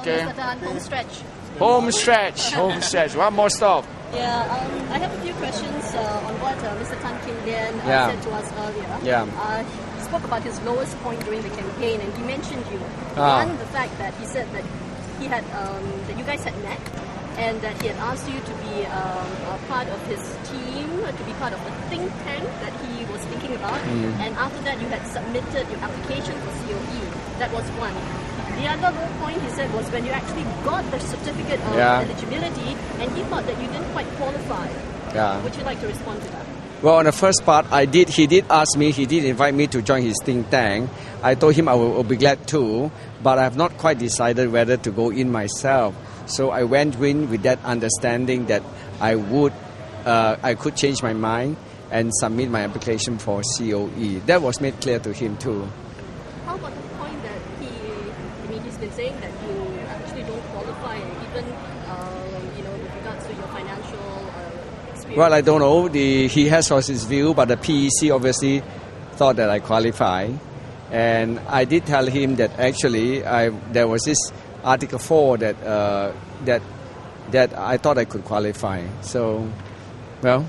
Okay. Mr. Tan, home stretch. Home stretch. Home stretch. One more stop. Yeah, I have a few questions on what Mr. Tan Kin Lian said to us earlier. Yeah. He spoke about his lowest point during the campaign, and he mentioned you. One, the fact that he said that he had that you guys had met, and that he had asked you to be a part of his team, to be part of a think tank that he was thinking about. And after that, you had submitted your application for COE. That was one. The other low point he said was when you actually got the certificate of eligibility, and he thought that you didn't quite qualify. Would you like to respond to that? Well, on the first part, he did ask me, he did invite me to join his think tank. I told him I will be glad to, but I have not quite decided whether to go in myself. So I went in with that understanding that I could change my mind and submit my application for COE. That was made clear to him too. How about the point that he's been saying that you actually don't qualify, even with regards to your financial experience? Well, I don't know. He has his view, but the PEC obviously thought that I qualify. And I did tell him that actually there was this Article 4 that I thought I could qualify. So, well,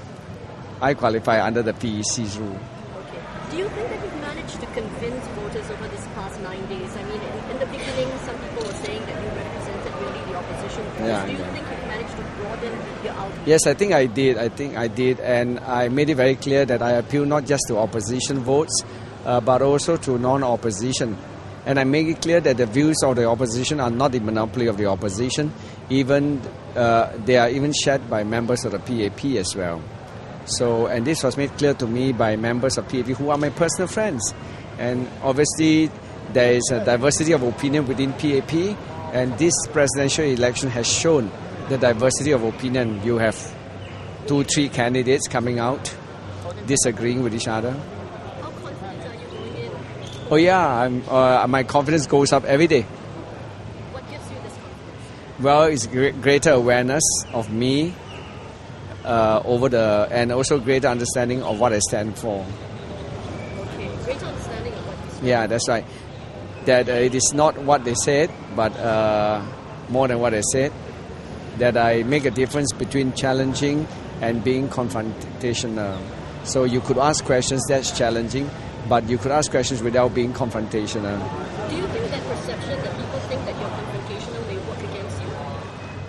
I qualify under the PEC's rule. Okay. Do you think that you've managed to convince voters over these past 9 days? I mean, in the beginning, some people were saying that you represented really the opposition votes. Do you think you've managed to broaden your outreach? Yes, I think I did. And I made it very clear that I appeal not just to opposition votes, but also to non-opposition. And I make it clear that the views of the opposition are not the monopoly of the opposition. Even they are even shared by members of the PAP as well. So, and this was made clear to me by members of PAP who are my personal friends. And obviously, there is a diversity of opinion within PAP, and this presidential election has shown the diversity of opinion. You have 2-3 candidates coming out, disagreeing with each other. How confident are you going in? Oh yeah, my confidence goes up every day. What gives you this confidence? Well, it's greater awareness of me and also greater understanding of what I stand for. Okay, greater understanding of what you stand for. Yeah, that's right. That it is not what they said, but more than what I said. That I make a difference between challenging and being confrontational. So you could ask questions that's challenging, but you could ask questions without being confrontational. Do you think that perception that people think that you're confrontational may work against you?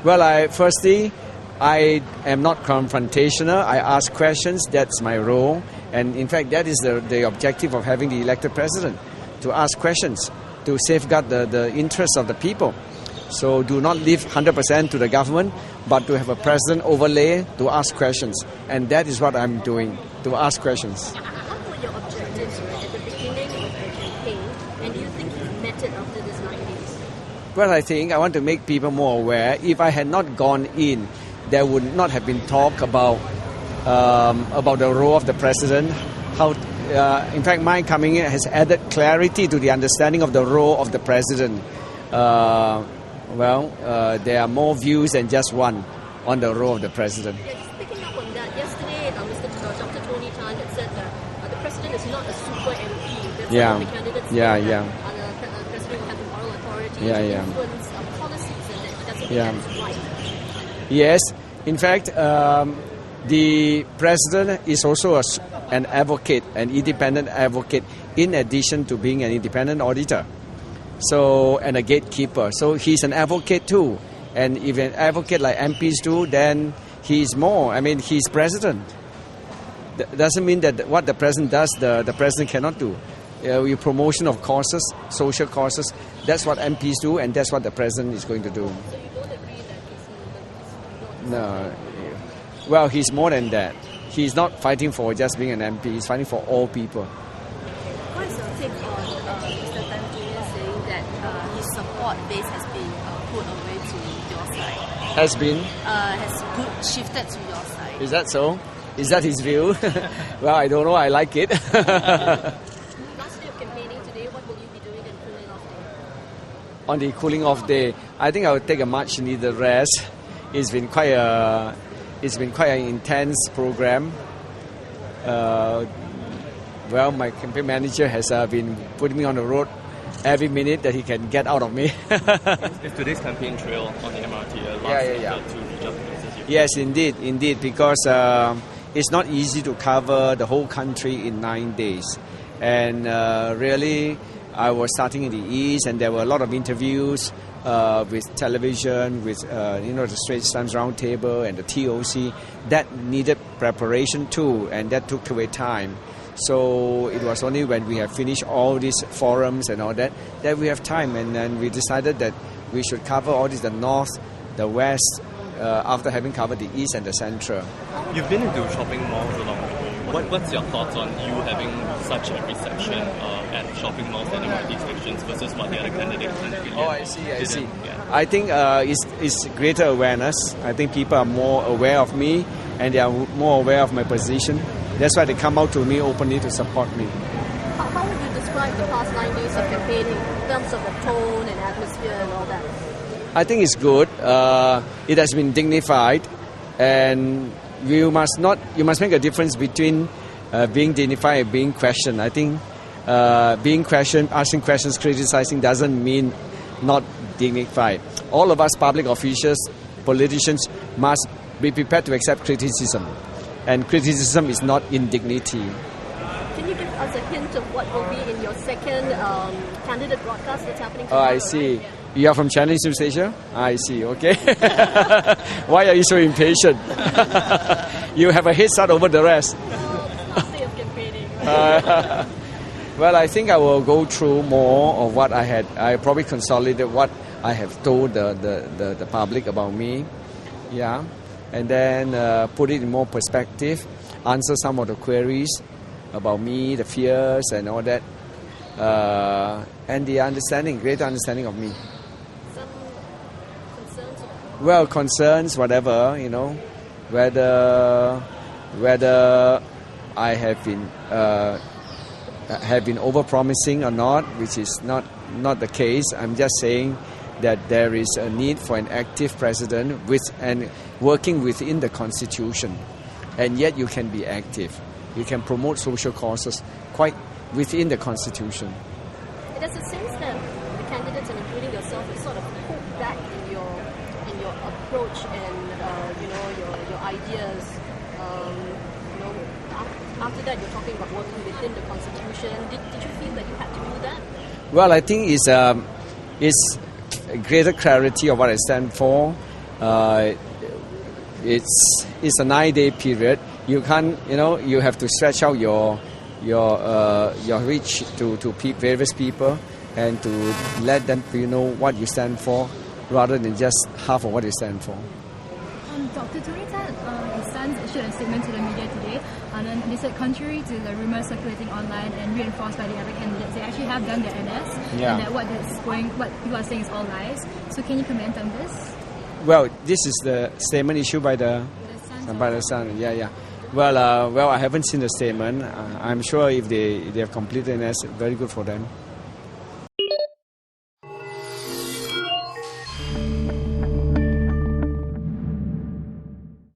Well, firstly, I am not confrontational. I ask questions. That's my role. And in fact, that is the objective of having the elected president, to ask questions, to safeguard the interests of the people. So do not leave 100% to the government, but to have a president overlay to ask questions. And that is what I'm doing, to ask questions. What were your objectives at the beginning of the campaign, and do you think you've met it after these 9 days? Well, I think I want to make people more aware. If I had not gone in, there would not have been talk about the role of the president. In fact, my coming in has added clarity to the understanding of the role of the president. There are more views than just one on the role of the president. Yeah, just picking up on that, yesterday Dr. Tony Tan had said that the president is not a super MP. That's one of the candidates the president will have the moral authority to influence policies, and that he doesn't think that's right. Yes, in fact, the president is also an advocate, an independent advocate, in addition to being an independent auditor. So, and a gatekeeper. So he's an advocate too. And if an advocate like MPs do, then he's more. I mean, he's president. Doesn't mean that what the president does, the president cannot do. Promotion of causes, social causes, that's what MPs do, and that's what the president is going to do. So you don't agree that he's not? No. Well, he's more than that. He's not fighting for just being an MP. He's fighting for all people. What is your take on Mr. Tan Jee saying that his support base has been put away to your side? Has shifted to your side. Is that so? Is that his view? Well, I don't know. I like it. Last day of campaigning today, what will you be doing on cooling off day? On the cooling off day, I think I will take a much needed rest. It's been quite an intense program. My campaign manager has been putting me on the road every minute that he can get out of me. Is today's campaign trail on the MRT last to reach out to places? Yes, indeed, because it's not easy to cover the whole country in 9 days. And really, I was starting in the East, and there were a lot of interviews with television, with the Straits Times Roundtable and the TOC. That needed preparation too, and that took away time. So it was only when we have finished all these forums and all that we have time, and then we decided that we should cover all this, the North, the West, after having covered the East and the Central. You've been into shopping malls along the way. What's your thoughts on you having such a reception at shopping malls and MRT stations versus what the other candidates did? Oh, I see. Yeah. I think it's greater awareness. I think people are more aware of me, and they are more aware of my position. That's why they come out to me openly to support me. How would you describe the past 9 days of campaigning in terms of the tone and atmosphere and all that? I think it's good. It has been dignified, and you must make a difference between being dignified and being questioned. I think being questioned, asking questions, criticizing doesn't mean not dignified. All of us public officials, politicians must be prepared to accept criticism, and criticism is not indignity. Can you give us a hint of what will be in your second candidate broadcast that's happening tomorrow? Oh, I see. Right? You are from Chinese News Asia? I see, okay. Why are you so impatient? You have a head start over the rest. Last day of campaigning. Well, I think I will go through more of what I had. I probably consolidate what I have told the public about me. Yeah. And then put it in more perspective, answer some of the queries about me, the fears and all that. And the greater understanding of me. Some concerns? Well, concerns, whatever, whether I have been over-promising or not, which is not the case. I'm just saying that there is a need for an active president and working within the Constitution, and yet you can be active. You can promote social causes quite within the Constitution. There's a sense that the candidates, and including yourself, is sort of pulled back in your approach and your ideas. After that, you're talking about working within the Constitution. Did you feel that you had to do that? Well, I think it's greater clarity of what I stand for. It's a 9-day period. You can't, you have to stretch out your reach to various people and to let them know what you stand for, rather than just half of what you stand for. Dr. Tony Tan, his sons issued a statement to the media today, and they said contrary to the rumours circulating online and reinforced by the other candidates, they actually have done their NS, and that what people are saying is all lies. So can you comment on this? Well, this is the statement issued by the son. Yeah. Well, I haven't seen the statement. I'm sure if they have completed NS, very good for them.